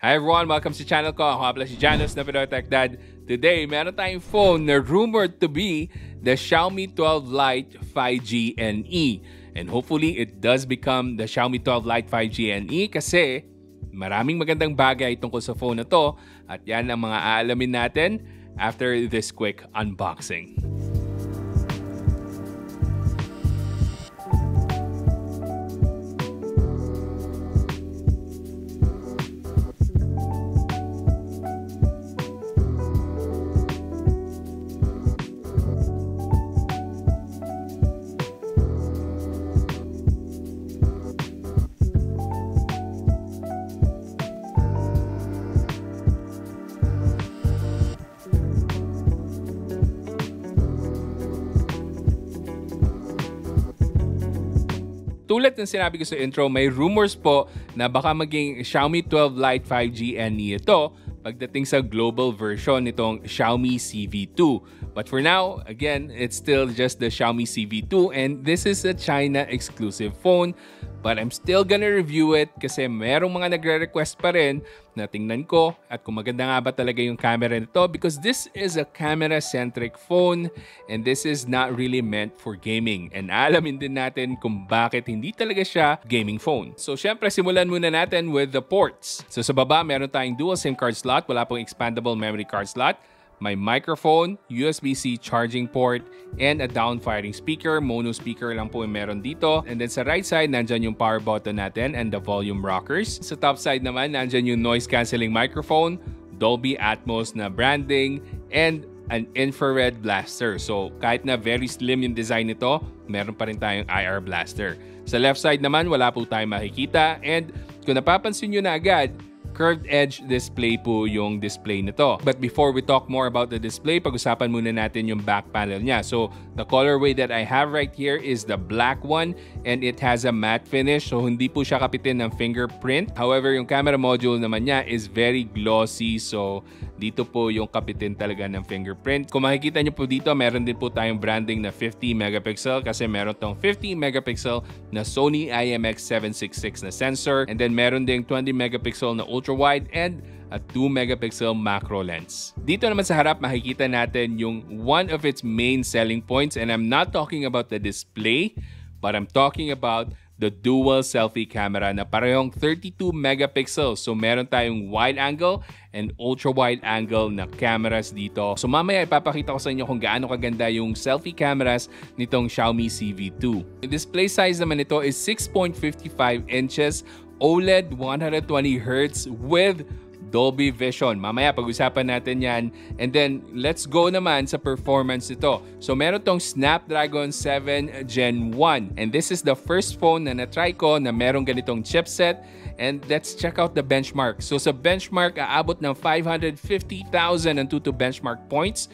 Hi everyone! Welcome sa channel ko. Ako nga pala si Janus na Pinoy Techdad. Today, meron tayong phone na rumored to be the Xiaomi 12 Lite 5G NE. And hopefully, it does become the Xiaomi 12 Lite 5G NE kasi maraming magandang bagay tungkol sa phone na to. At yan ang mga aalamin natin after this quick unboxing. Tulad ng sinabi ko sa intro, may rumors po na baka maging Xiaomi 12 Lite 5G NE ito pagdating sa global version nitong Xiaomi Civi 2. But for now, again, it's still just the Xiaomi Civi 2 and this is a China exclusive phone. But I'm still gonna review it kasi merong mga nagre-request pa rin na tingnan ko at kung maganda nga ba talaga yung camera nito because this is a camera-centric phone and this is not really meant for gaming. And alamin din natin kung bakit hindi talaga siya gaming phone. So syempre simulan muna natin with the ports. So sa baba meron tayong dual SIM card slot, wala pong expandable memory card slot. May microphone, USB-C charging port, and a down-firing speaker. Mono speaker lang po yung meron dito. And then sa right side, nandyan yung power button natin and the volume rockers. Sa top side naman, nandyan yung noise-canceling microphone, Dolby Atmos na branding, and an infrared blaster. So kahit na very slim yung design nito, meron pa rin tayong IR blaster. Sa left side naman, wala po tayong makikita. And kung napapansin nyo na agad, curved edge display po yung display nito. But before we talk more about the display, pag-usapan muna natin yung back panel niya. So the colorway that I have right here is the black one and it has a matte finish. So hindi po siya kapitin ng fingerprint. However, yung camera module naman niya is very glossy. So dito po yung kapitin talaga ng fingerprint. Kung makikita nyo po dito, meron din po tayong branding na 50 megapixel kasi meron tong 50 megapixel na Sony IMX766 na sensor. And then meron ding 20 megapixel na ultra-wide and a 2 megapixel macro lens. Dito naman sa harap makikita natin yung one of its main selling points and I'm not talking about the display but I'm talking about the dual selfie camera na parehong 32 megapixels. So meron tayong wide angle and ultra wide angle na cameras dito. So mamaya ipapakita ko sa inyo kung gaano kaganda yung selfie cameras nitong Xiaomi Civi 2. The display size naman nito is 6.55 inches OLED 120Hz with Dolby Vision. Mamaya pag-usapan natin yan. And then, let's go naman sa performance nito. So, meron tong Snapdragon 7 Gen 1. And this is the first phone na na-try ko na merong ganitong chipset. And let's check out the benchmark. So, sa benchmark, aabot ng 550,000 ang Tutu benchmark points.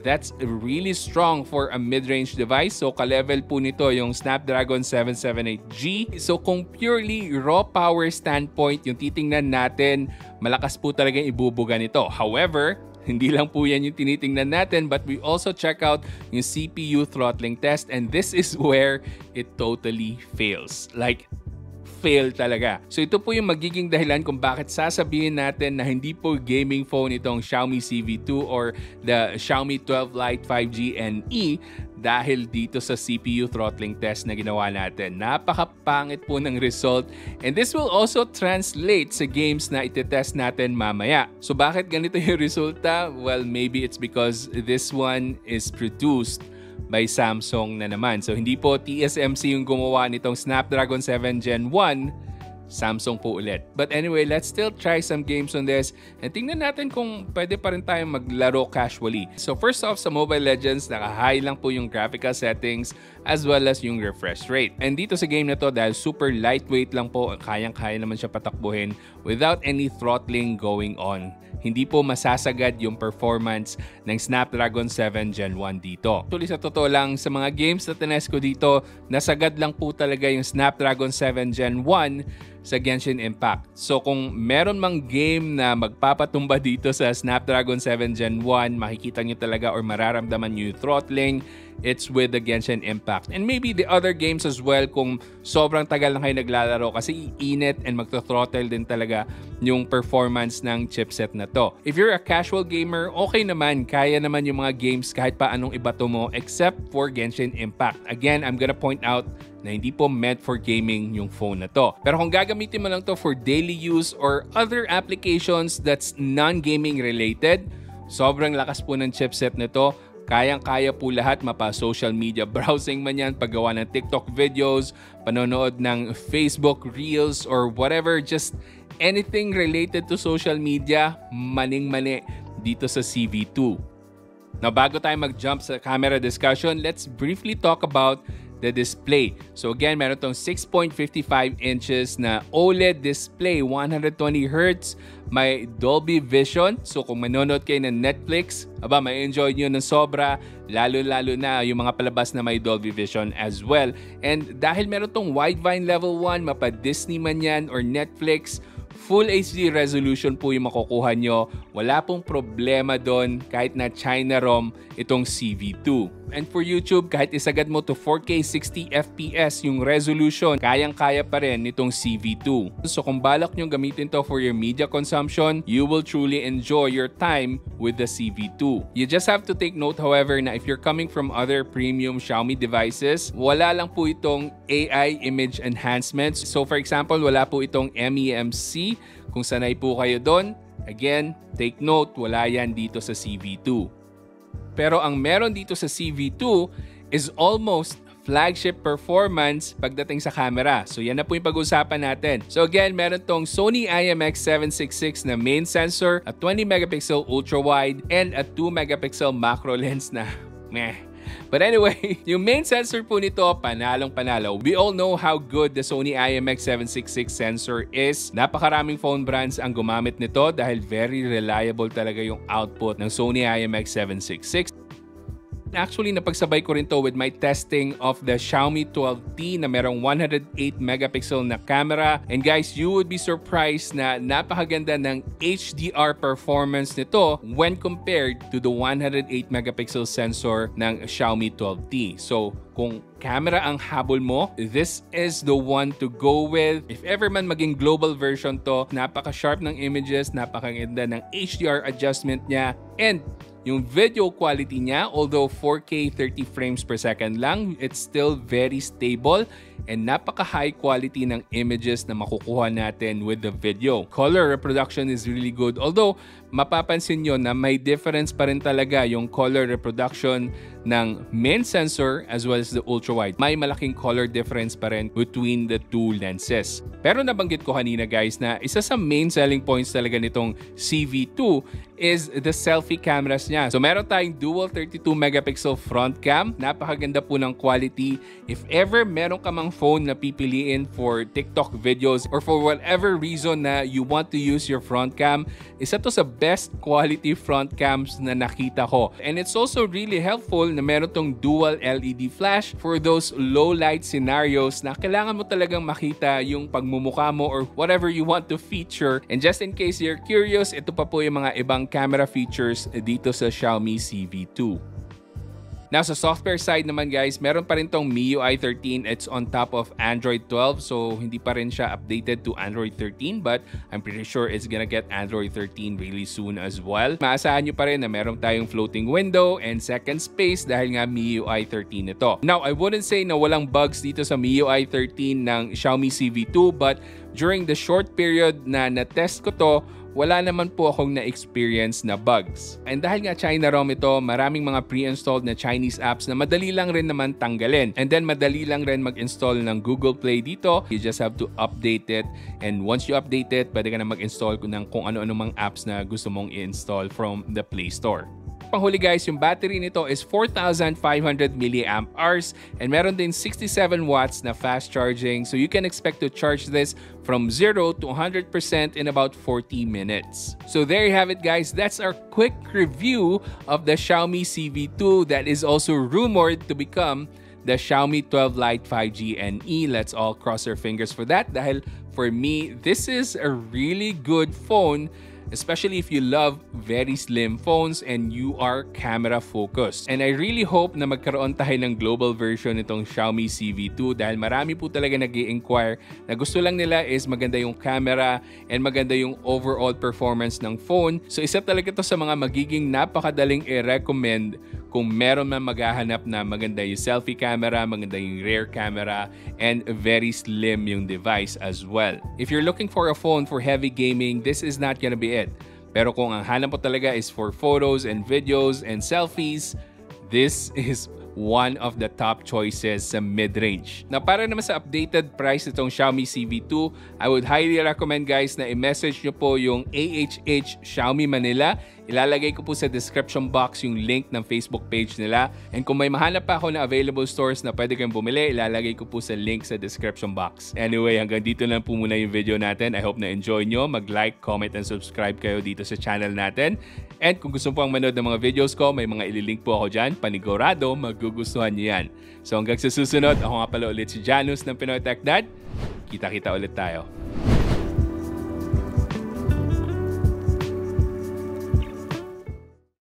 That's really strong for a mid-range device. So, ka-level po nito yung Snapdragon 778G. So, kung purely raw power standpoint, yung titingnan natin, malakas po talaga yung ibubuga nito. However, hindi lang po yan yung tinitingnan natin but we also check out yung CPU throttling test and this is where it totally fails. Like, fail talaga. So ito po yung magiging dahilan kung bakit sasabihin natin na hindi po gaming phone itong Xiaomi Civi 2 or the Xiaomi 12 Lite 5G NE dahil dito sa CPU throttling test na ginawa natin. Napakapangit po ng result and this will also translate sa games na itetest natin mamaya. So bakit ganito yung resulta? Well, maybe it's because this one is produced by Samsung na naman. So hindi po TSMC yung gumawa nitong Snapdragon 7 Gen 1, Samsung po ulit. But anyway, let's still try some games on this and tingnan natin kung pwede pa rin tayong maglaro casually. So first off, sa Mobile Legends, naka-high lang po yung graphical settings as well as yung refresh rate. And dito sa game na to, dahil super lightweight lang po, kayang-kaya naman siya patakbuhin without any throttling going on. Hindi po masasagad yung performance ng Snapdragon 7 Gen 1 dito. Actually, sa totoo lang, sa mga games na tinest ko dito, nasagad lang po talaga yung Snapdragon 7 Gen 1 sa Genshin Impact. So kung meron mang game na magpapatumba dito sa Snapdragon 7 Gen 1, makikita nyo talaga or mararamdaman nyo yung throttling it's with the Genshin Impact. And maybe the other games as well kung sobrang tagal na kayo naglalaro kasi iinit and magto-throttle din talaga yung performance ng chipset na to. If you're a casual gamer, okay naman. Kaya naman yung mga games kahit pa anong ibato mo except for Genshin Impact. Again, I'm gonna point out na hindi po meant for gaming yung phone na to. Pero kung gagamitin mo lang to for daily use or other applications that's non-gaming related, sobrang lakas po ng chipset nito. Kayang-kaya po lahat, mapa social media browsing man yan, paggawa ng TikTok videos, panonood ng Facebook Reels or whatever, just anything related to social media, maning-mani dito sa CV2. Now, bago tayo mag-jump sa camera discussion, let's briefly talk about the display. So again, meron tong 6.55 inches na OLED display, 120Hz, may Dolby Vision. So kung manonood kayo ng Netflix, may enjoy nyo ng sobra, lalo-lalo na yung mga palabas na may Dolby Vision as well. And dahil meron tong Widevine Level 1, mapa Disney man yan or Netflix, Full HD resolution po yung makukuha nyo. Wala pong problema doon kahit na China ROM itong CV2. And for YouTube, kahit isagad mo to 4K 60 FPS yung resolution, kayang-kaya pa rin nitong CV2. So kung balak nyo gamitin to for your media consumption, you will truly enjoy your time with the CV2. You just have to take note, however, na if you're coming from other premium Xiaomi devices, wala lang po itong AI image enhancements. So for example, wala po itong MEMC. Kung sanay po kayo doon, again, take note, wala yan dito sa CV2. Pero ang meron dito sa CV2 is almost flagship performance pagdating sa camera. So yan na po yung pag-usapan natin. So again, meron tong Sony IMX766 na main sensor, a 20 megapixel ultra-wide, and a 2 megapixel macro lens na meh. But anyway, yung main sensor po nito, panalong-panalo. We all know how good the Sony IMX766 sensor is. Napakaraming phone brands ang gumamit nito dahil very reliable talaga yung output ng Sony IMX766. Actually, napagsabay ko rin to with my testing of the Xiaomi 12T na merong 108 megapixel na camera. And guys, you would be surprised na napakaganda ng HDR performance nito when compared to the 108 megapixel sensor ng Xiaomi 12T. So, kung camera ang habol mo, this is the one to go with. If ever man maging global version to, napaka-sharp ng images, napakaganda ng HDR adjustment niya, and yung video quality niya, although 4K 30 frames per second lang, it's still very stable and napaka-high quality ng images na makukuha natin with the video. Color reproduction is really good, although mapapansin nyo na may difference pa rin talaga yung color reproduction ng main sensor as well as the ultra-wide. May malaking color difference pa rin between the two lenses. Pero nabanggit ko kanina guys na isa sa main selling points talaga nitong CV2 is the selfie cameras niya. So meron tayong dual 32 megapixel front cam. Napakaganda po ng quality. If ever meron ka mang phone na pipiliin for TikTok videos or for whatever reason na you want to use your front cam, isa to sa best quality front cams na nakita ko. And it's also really helpful na meron tong dual LED flash for those low light scenarios na kailangan mo talagang makita yung pagmumukha mo or whatever you want to feature. And just in case you're curious, ito pa po yung mga ibang camera features dito sa Xiaomi CV2. Now, sa software side naman guys, meron pa rin tong MIUI 13. It's on top of Android 12. So, hindi pa rin siya updated to Android 13. But I'm pretty sure it's gonna get Android 13 really soon as well. Maasahan nyo pa rin na meron tayong floating window and second space dahil nga MIUI 13 ito. Now, I wouldn't say na walang bugs dito sa MIUI 13 ng Xiaomi CV2. But during the short period na na-test ko to, wala naman po akong na-experience na bugs. And dahil nga China ROM ito, maraming mga pre-installed na Chinese apps na madali lang rin naman tanggalin. And then madali lang rin mag-install ng Google Play dito. You just have to update it. And once you update it, pwede ka na mag-install ng kung ano-ano mang apps na gusto mong i-install from the Play Store. Panghuli guys, yung battery nito is 4,500 mAh and meron din 67 watts na fast charging, so you can expect to charge this from 0 to 100% in about 40 minutes. So there you have it guys, that's our quick review of the Xiaomi CV2 that is also rumored to become the Xiaomi 12 Lite 5G NE. Let's all cross our fingers for that dahil for me, this is a really good phone especially if you love very slim phones and you are camera focused. And I really hope na magkaroon tayo ng global version nitong Xiaomi Civi 2 dahil marami po talaga nag-i-inquire na gusto lang nila is maganda yung camera and maganda yung overall performance ng phone. So isa talaga to sa mga magiging napakadaling i-recommend kung meron man maghahanap na maganda yung selfie camera, maganda yung rear camera, and very slim yung device as well. If you're looking for a phone for heavy gaming, this is not gonna be it. Pero kung ang hanap mo talaga is for photos and videos and selfies, this is one of the top choices sa mid-range. Na para naman sa updated price nitong Xiaomi Civi 2, I would highly recommend guys na i-message nyo po yung AHH Xiaomi Manila. Ilalagay ko po sa description box yung link ng Facebook page nila. And kung may mahanap pa ako na available stores na pwede kayong bumili, ilalagay ko po sa link sa description box. Anyway, hanggang dito lang po muna yung video natin. I hope na enjoy nyo. Mag-like, comment, and subscribe kayo dito sa channel natin. And kung gusto po ang manood ng mga videos ko, may mga ililink po ako dyan. Panigurado, magugustuhan nyo yan. So hanggang sa susunod, ako nga pala ulit si Janus ng Pinoy Techdad. Kita-kita ulit tayo.